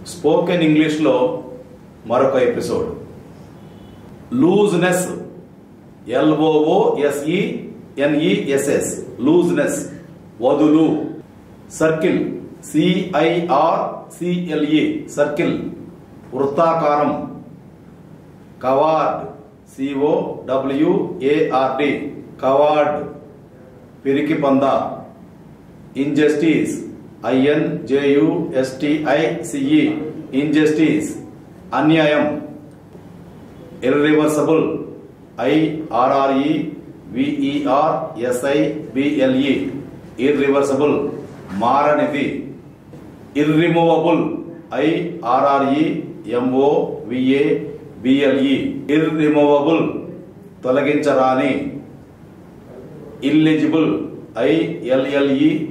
Spoken ఇంగ్లీష్లో మరొక episode. Looseness, LOOSENESS, looseness, వదులు. సర్కిల్, CIRCLE, సర్కిల్, వృత్తాకారం. కవార్డ్, COWARD, కవార్డ్, పిరికి పంద. ఇంజస్టిస్, INJUSTICE, ఇంజస్టిస్, అన్యాయం. ఇర్రివర్సబుల్, IRREVERSIBLE, ఇర్రివర్సబుల్, మారనిది. ఇర్రిమూవబుల్, IRREMOVABLE, ఇర్రిమూవబుల్, తొలగించరాని. ఇల్లిజిబుల్, ILLEGIBLE,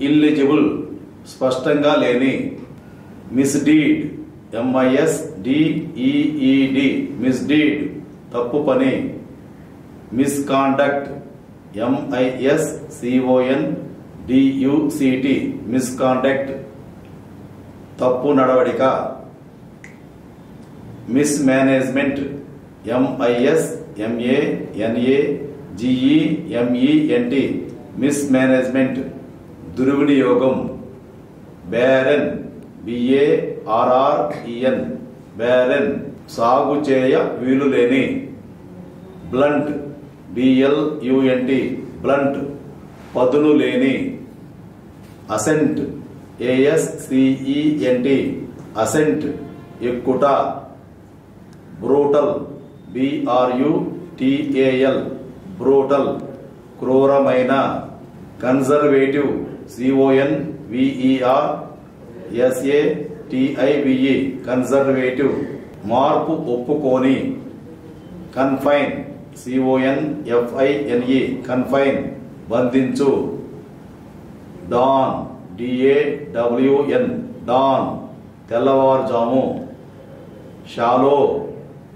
ఇల్లిజిబుల్, స్పష్టంగా లేని. మిస్డీడ్, MISDEED, మిస్డీడ్, తప్పు పని. మిస్కాండక్ట్, MISCONDUCT, మిస్కాండక్ట్, తప్పు నడవడిక. మిస్మేనేజ్మెంట్, MISMANAGEMENT, మిస్మేనేజ్మెంట్, దుర్వినియోగం. బ్యారెన్, BARREN, బ్యారెన్, సాగు చేయ వీలులేని. బ్లంట్, BLUNT, బ్లంట్, పదును లేని. అసెంట్, ASCENT, అసెంట్, ఎక్కుట. బ్రూటల్, BRUTAL, బ్రూటల్, క్రూరమైన. కన్జర్వేటివ్, CONVERSATIVE, కన్జర్వేటివ్, మార్పు ఒప్పుకోని. కన్ఫైన్, CONFINE, కన్ఫైన్, బంధించు. డాన్, DAWN, డాన్, తెల్లవారుజాము. షాలో,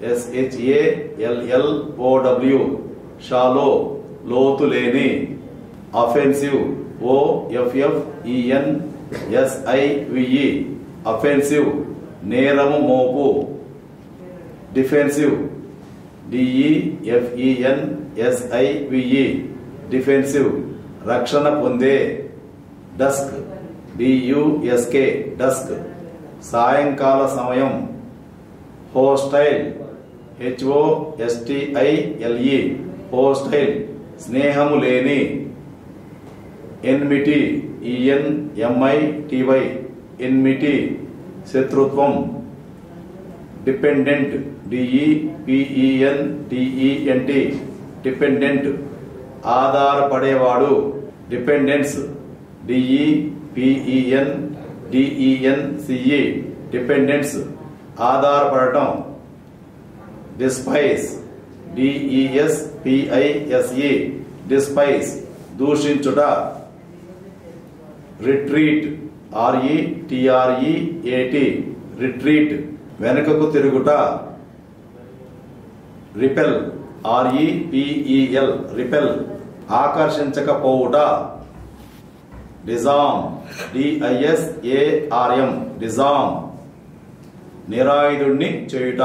SHALLOW, షాలో, లోతు లేని. అఫెన్సివ్, OFFENSIVE, అఫెన్సివ్, నేరము మోపు. డిఫెన్సివ్, DEFENSIVE, డిఫెన్సివ్, రక్షణ పొందే. డస్క్, DUSK, డస్క్, సాయంకాల సమయం. హోస్టైల్, HOSTILE, హోస్టైల్, స్నేహము లేని. ఎన్మిటీ, ENMITY, ఎన్మిటీ, శత్రుత్వం. డిపెండెంట్, DEPENDENT, డిపెండెంట్, ఆధారపడేవాడు. డిపెండెన్స్, DEPENDENCE, డిపెండెన్స్, ఆధారపడటం. డిస్పైస్, DESPISE, డిస్పైస్, దూషించుట. రిట్రీట్, RETREAT, రిట్రీట్, వెనుకకు తిరుగుట. రిపెల్, REPEL, రిపెల్, ఆకర్షించకపోవుట. డిజార్మ్, DISARM, డిజార్మ్, నిరాయుధుణ్ణి చేయుట.